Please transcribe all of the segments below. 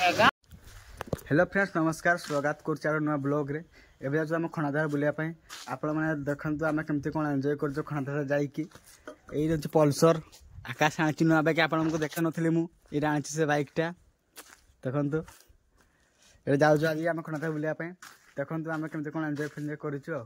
Hello friends नमस्कार स्वागत कर नुआ ब्लॉग रे एबे जाऊ हम खणाधार बुलिया पई आपण माने देखंतु हम केमती कोन एन्जॉय करजो खणाधार जाई की एई जो पल्सर आकाश आंची नुआ बाइक आपण हमको देखा नथली मु एरा आंची से बाइक टा देखंतु एबे जाऊ जो आज हम खणाधार बुलिया पई देखंतु हम केमती कोन एन्जॉय करछु।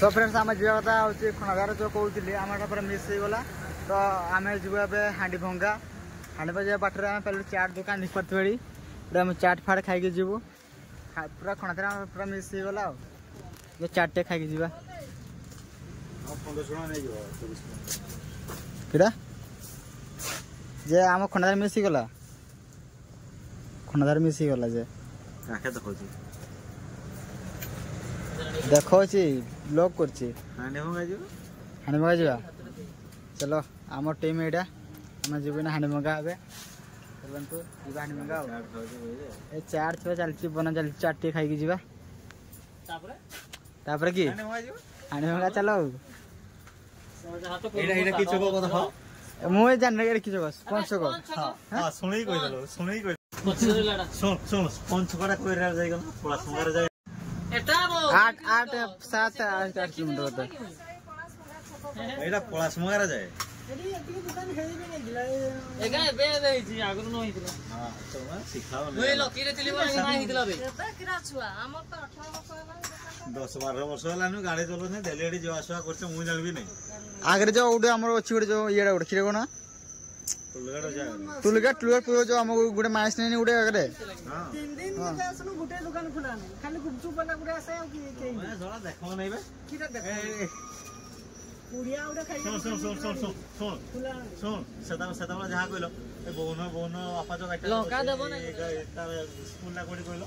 सो फ्रेंड्स आम जा कथा हूँ खणाधार जो कहते आम पूरा मिस हो गला तो आम जीव हांडी भंगा बाटर आम पहले चाट दुकान देख पार्टी पूरा आम चाट फाट खाई जीवु पूरा खणाधार पूरा मिस हो गला जो चाट टे खाई जीवा जे आम खणाधार मिस हो गला जे देखो ब्लॉग कर हांडी भंगा जा चलो आम टीम एटा आम जीवन हांडी भंगा हे चलतु हांडी भंगा चाट छुआ चलती बना चलती चाट टे खाई जीवा तापर कि हांडी भंगा चलो मुझे जान कि कौन छक शुणी सुन सुन कौन छकड़ा कोई जाएगा थोड़ा सुंदर जाए 8 7 8 किलोमीटर एटा पलास मगारा जाए एगा बे देछि आगु न होइतला हां चल सिखाओ ओए लकी रे तिली बन नाही हितला बे किरा छुआ हमर तो 18 वर्ष होला 10 12 वर्ष होला नु गाड़ी चलो ने देलेडी जो आसवा करछ मु जानबी नै आगरे जो उडे हमर अछि उडे जो येडा उडे खिरे कोना तुलगट पुरो जो हम गुडे माइस नै उडे आगरे हां 3 दिन के असनु गुटे दुकान खुला नै खाली गुपचुप बना गुडे आसे के मैं थोड़ा देखो नै बे किरा देख पुड़िया उडे खाई सुन सदा जहा कहलो ए बोन आपा जो गाटा लंका देबो नै स्कूल ना कोडी कहलो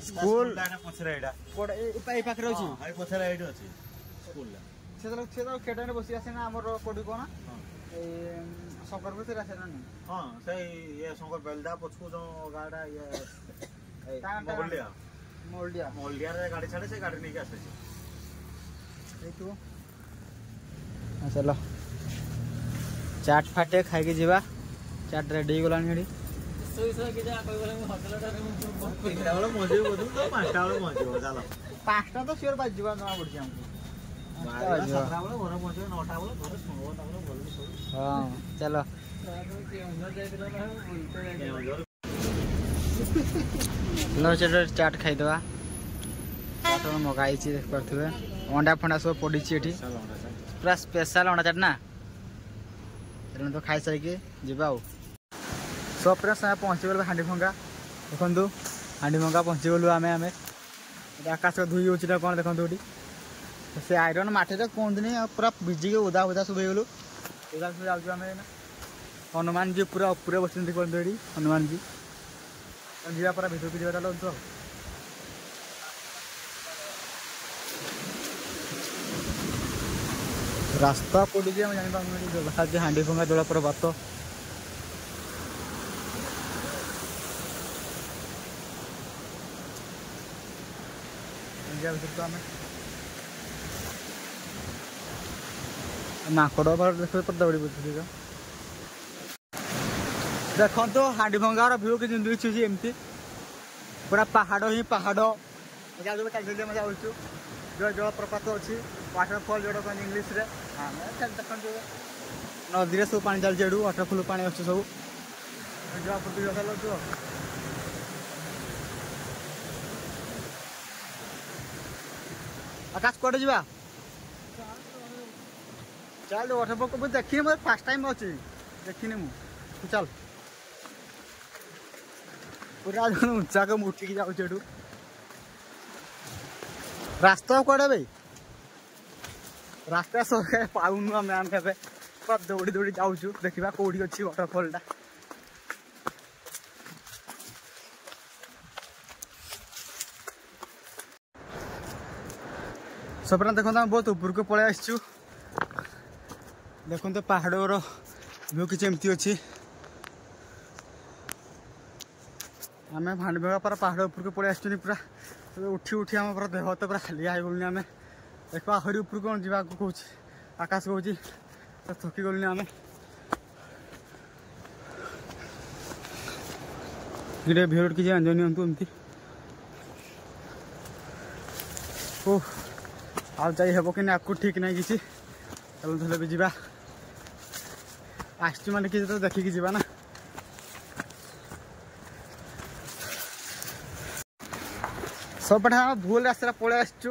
स्कूल लाना पछरे एडा कोड ए पाखरे अछि हां पछरे एडो अछि स्कूल ला से केटाने बसी आसे ना हमर कोडी कोना ए शंकर भीतर आसे ना हां से ये शंकर बेलदा पछको जो गाडा ये मोल्डिया रे गाड़ी छाड़े से गाड़ी नहीं के आसे चलो चाट फाटे खाई जीवा चाट रेडी गला पाँचटा तो सियोर बाज जना पड़ी हाँ चलो लो चाट खाईदे मगाई देख पारे अंडा फंडा सब पड़ी पूरा स्पेशल अंडा चाट ना तो खाई सारिकी जीवा सब पूरा समय पहुँची गल हांडी भंगा देखु हांडी भंगा पहुँची गलु आम आकाश धुई हो कौन देखो से आयरन माठे कहते पूरा भिजिक उदा उदा सब हो गलु उदा सब जाऊँ आम हनुमान जी पूरा ऊपर बस कहते हनुमान जी जीवा पूरा भितर को जावा चलो रास्ता पड़ी जानी हांडी भंगा दोला पर बात माकड़ देख दौड़ी बुझे देखो तो हांडी भंगार भ्यू कि एमती पूरा पहाड़ ही पहाड़ जाऊँ जो जलप्रपात अच्छी वाटरफल जो कहते इंग्लीश रे देखो नदी सब पानी चलती वाटरफल पानी अच्छे सब चलो आकाश कटे जा चल वाटरफल को देखी मतलब फास्ट टाइम अच्छी देखनी मुझे चल पूरा ऊंचा को उठिकी जाऊँ रास्ता कड़े भाई रास्ता सब पाऊनु आम आम के दौड़ी दौड़ी जाऊँ देखा कौटी अच्छी वाटरफलटा सब देखो बहुत ऊपर को पलि आसु देखो पहाड़ व्यू किसी एमती अच्छी आम भांडीभंगा पूरा पहाड़ उपर को पड़े आसुनी पूरा उठी उठी आम पूरा देह हाथ पूरा खाली होगलुनि आम देखो आहरी उपर कौन जावा कौच आकाश कौच थकी गलुनि आम ये भिड किसी एंजय नियंतु एमती ओ आ जाई हेबो कि आपको ठीक नहीं किसी चलो भी जावा आसचु माने कि तो देखिकी जावा ना सब पढ़ा भूल रास्ता पड़े आसचु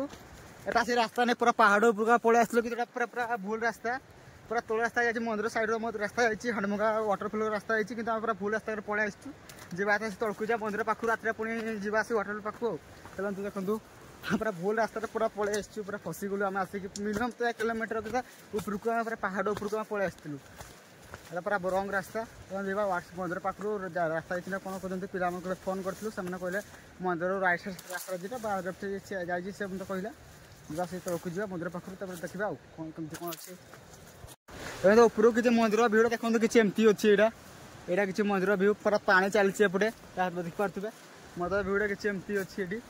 एटा से रास्ता नहीं पूरा पहाड़ ऊपर पड़े आसलो कि पूरा पूरा भूल रास्ता पूरा तल रास्ता जाइए मंदिर साइड रास्ता जाइए हनुमगा वाटरफल रास्ता जाइए कि पूरा भूल रास्ता पड़े आसचु जावा तलकू जा मंदिर पाखु रात पुणी जावा आस वाटरफल पाखु चलते देखो पूरा भूल रास्ता पूरा पड़े आसचु पूरा फसी गलु आम आसिक मिनिमम तो 1 किलोमीटर उपरको पूरा पहाड़ उपरको पड़े आसलु एटा पूरा रंग रास्ता जावा मंदिर पाखु रास्ता जाइए कौन कहते पिला फोन करूँ से कहले मंदिर राइट साइड रास्ता जीटा बा लेफ्ट जाइए से मतलब कहला जा से तलकू जा मंदिर पाखु देखा कौन कमी कौन अच्छे तो उपरको किसी मंदिर भिड़ देखो किसी एमती अच्छी यहाँ किसी मंदिर भ्यू पूरा पानी चलती एपटे देखिपे मंदिर भिड़ किसी एमती अच्छी ये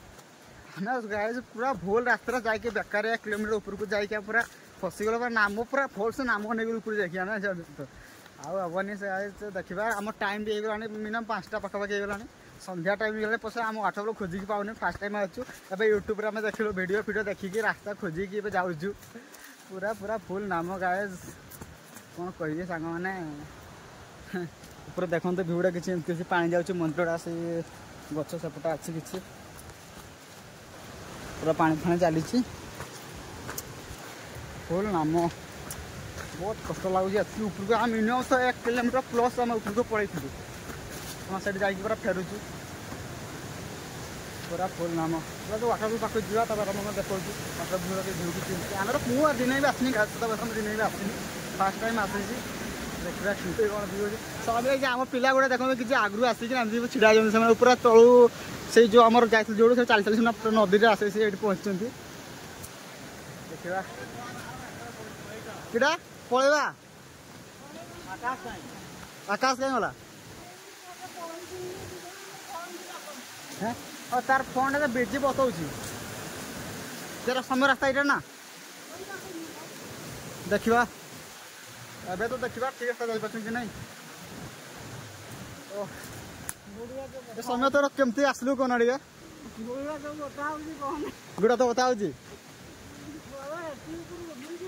हमें पूरा भूल रास्ता जाके बेकार 1 किलोमीटर उपरको जाइए पूरा फसीगल पूरा नाम पूरा फल्स नाम नहीं ऊपर जाइए आम आनी से देखा आम टाइम भी होगा मिनिमम 5टा पाखापाखि होगा संध्या टाइम गले पछे आम वाटरफल खोजिकी पाऊनी फास्ट टाइम आसु यूट्यूब आम देखिलु वीडियो देखिकी रास्ता खोजिकी जाऊँ पूरा पूरा फुल नाम गाइस कौन कहे सांग मैंने ऊपर देखो भिड़ा किसी एमती पानी जाऊँ मंदिर से गछ सेपटा अच्छी किसी पूरा पानी फाणी चली फुल नाम बहुत कष्ट लगुच ऊपर आम मिनिमम तो 1 किलोमीटर प्लस आम ऊपर को पलू साइड जा पूरा फेरुचु पूरा फुल नाम पूरा जो वाटरफल पाख जावा देखो वाटरफल भ्यू किसी आम मुझे दिन भी आसनी दिन भी आसनी फास्ट टाइम आसी देखा कौन भ्यू सब आम पिला गुड़ा देखो किसी आगु आसिक छिड़ा से पूरा तलू से जो आम जाइए जो चली चली नदी आसे से पहुँचती देखा किड़ा पलैबा आकाश कहीं गला और तार फोन बेजी बताऊँ तेरा समय रास्ता यहाँ ना देखा एबे तो देखा ठीक रास्ता जापर कि नहीं समय तोर केमती आसलु कौन आड़े गुड़ा तो बताऊ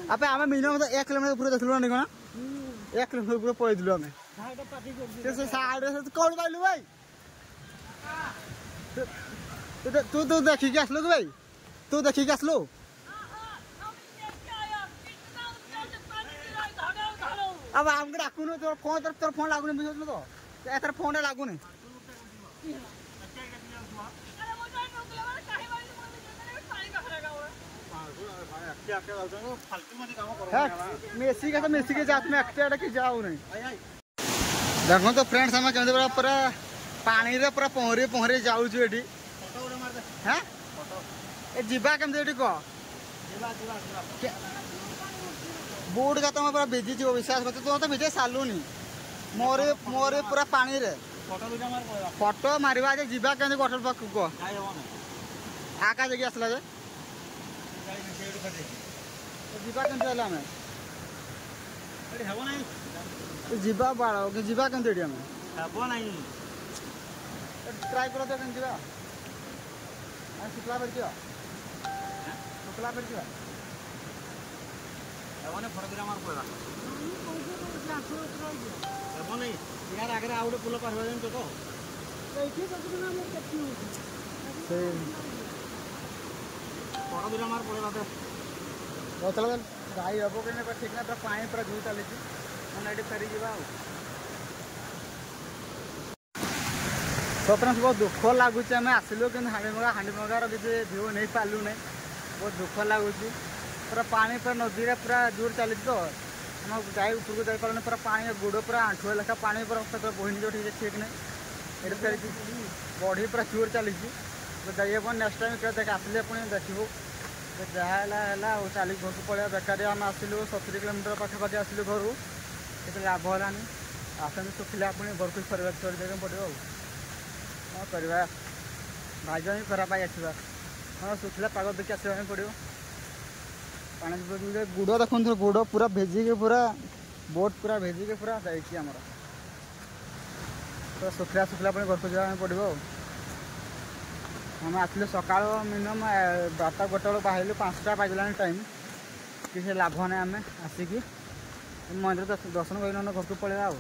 आप आम मिनिमम तो 1 किलोमीटर ऊपर देखलु ना कौन 1 किलोमीटर ऊपर पलैलु आम कौन पाइलु भाई तू तू देखिकी आसलु कि भाई तू देखिकी आसलु अब आमको डाकुन तोर फोन लगुनि बुझल तो एथर फोन लगुनि मेसी का तो मेसी के जात में एक्टे कि जाऊ नहीं देखो तो फ्रेंड्स आम केमती पूरा पानी रे पूरा पहरी पहरी जाऊँ ये हाँ जीवा केमती कह बोर्ड का तुम पूरा भिजी विश्वास कर तुम तो भिजे सारूनी मोर मोर पूरा पानी रे फोटो मारिबा जे जीवा केमती वाटर पार्क को आका जगह आसला जे जीवा केमती आला हमें जीवा बाड़ कि जीवा केमती एडी हमें हेबो नहीं ट्राई कर दे केमती जीवा आ शुक्ला पर जियो शुक्ला पर जियो एवने फोटोग्राफ मार पड़ा एबो नहीं यार आगे आउडे पुल पार हो जन तो एठी तो ना मोर कथि से फोटोग्राफ मार पड़े बात चल गाई हेबो कि नहीं ठीक ना पूरा पानी पूरा झू चली मैं ये फेरी जा तो फ्रेंड्स बहुत दुख लगुच आम आसलु कि हांडीमगार किसी भ्यू नहीं पालु नहीं बहुत दुख लगुच पूरा पानी पूरा नदी रे पूरा जोर चली तो आम गाई ऊपर को जापारे पूरा पानी गोड़ पूरा आंठुए लेखा पानी पूरा बोहिनी जो ठीक नहीं ये बढ़ी पूरा जोर चली जाइए नेक्स्ट टाइम देख आसिले पुणी देखू जहाँ चली घर को पड़े बेकार आम आसलु 70 किलोमीटर पाखापाखि आसलु घर କେତେ ଲାଭ ହେଲାନି। ଆସନ୍ତୁ ଶୁଖିଲା ପୁଣି ଘରକୁ ପରିବା ଚଳିବାକୁ ପଡ଼ିବ ଆଉ କ'ଣ କରିବା, ଭାଗ୍ୟ ହିଁ ଖରାପ ପାଇ ଆସିବା। ହଁ ଶୁଖିଲା ପାଗ ଦେଖି ଆସିବା ପାଇଁ ପଡ଼ିବ। ପାଣି ଗୁଡ଼ ଦେଖନ୍ତୁ, ଗୁଡ଼ ପୁରା ଭେଜିକି ପୁରା ବୋଟ୍ ପୁରା ଭେଜିକି ପୁରା ଯାଇଛି ଆମର। ତ ଶୁଖିଲା ପୁଣି ଘରକୁ ଯିବା ପାଇଁ ପଡ଼ିବ ଆଉ। ଆମେ ଆସିଲୁ ସକାଳୁ ମିନିମମ୍ 12ଟା 1ଟା ବେଳକୁ ବାହାରିଲୁ, 5ଟା ବାଜିଲାଣି ଟାଇମ୍। କିଛି ଲାଭ ନାହିଁ ଆମେ ଆସିକି ମନ୍ଦିର ଦର୍ଶନ କରି ନହେଲେ ଘରକୁ ପଳେଇବା ଆଉ।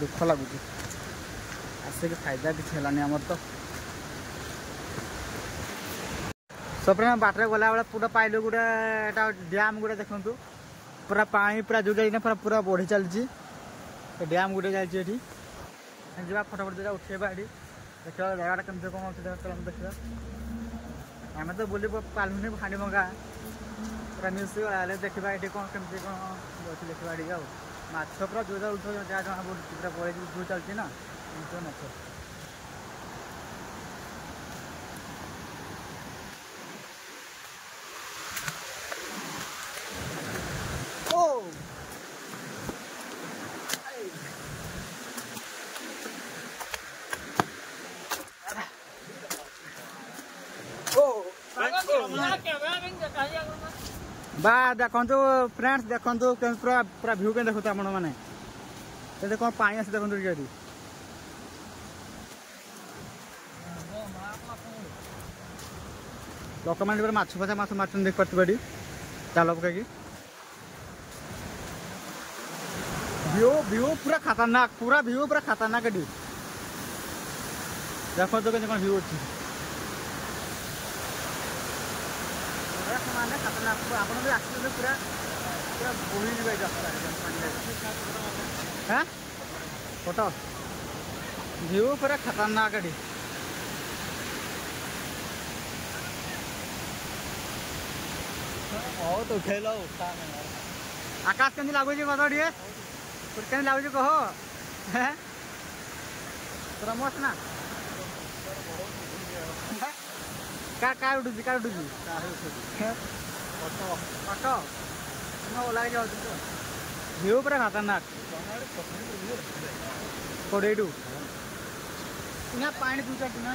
ଦୁଃଖ ଲାଗୁଛି, ଆସିକି ଫାଇଦା କିଛି ହେଲାନି ଆମର। ତ ସପରେ ବାଟରେ ଗଲାବେଳେ ପୁରା ପାଇଲୁ ଗୋଟେ ଏଇଟା ଡ୍ୟାମ୍ ଗୋଟେ ଦେଖନ୍ତୁ, ପୁରା ପାଣି ପୁରା ଯୋଉଟା ପୁରା ବଢ଼ି ଚାଲିଛି। ସେ ଡ୍ୟାମ୍ ଗୋଟେ ଯାଇଛି ଏଠି, ଯିବା ଫଟୋ ଦିଟା ଉଠେଇବା ଏଠି, ଦେଖିବା ଜାଗାଟା କେମିତି କ'ଣ ଅଛି ଦେଖିବା। ଆମେ ତ ବୁଲି ପାରିଲୁନି ଭାଣ୍ଡି ଭଙ୍ଗା ପୁରା ମିଶି ଗଲେ, ଦେଖିବା ଏଠି କ'ଣ କେମିତି କ'ଣ ଅଛି ଦେଖିବା ଟିକେ ଆଉ। ମାଛ ପୁରା ଯୋଉଟା ଉଠୁ ଯାହା ଜଣା ପଡ଼ୁଛି, ପୁରା ବଢ଼ି ଯୋଉ ଚାଲିଛି ନା ମାଛ। बा देखु फ्रेंड्स, देखु पूरा पूरा भ्यू के देखते आपण मैंने कौन पानी आस देखते लोक मैंने माछ फसा माछ मार देख पार्टी जाल पकई व्यू व्यू पूरा खतरनाक, पूरा व्यू पूरा खतरनाक एटी देखो तो कौन व्यू अच्छी माने खतरनाक। आपन भी आसले पूरा पूरा बोही जाय हाँ फोटो व्यू पूरा खतरनाक एटी। तो उठेल आकाश केमती लगुच कत टे के लगुच कह पूरा मस्त ना क्या उठुची क्या उठुची ऑटो ओला व्यू पूरा खतरनाक कोड़े पानी दू चार दिन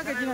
किसी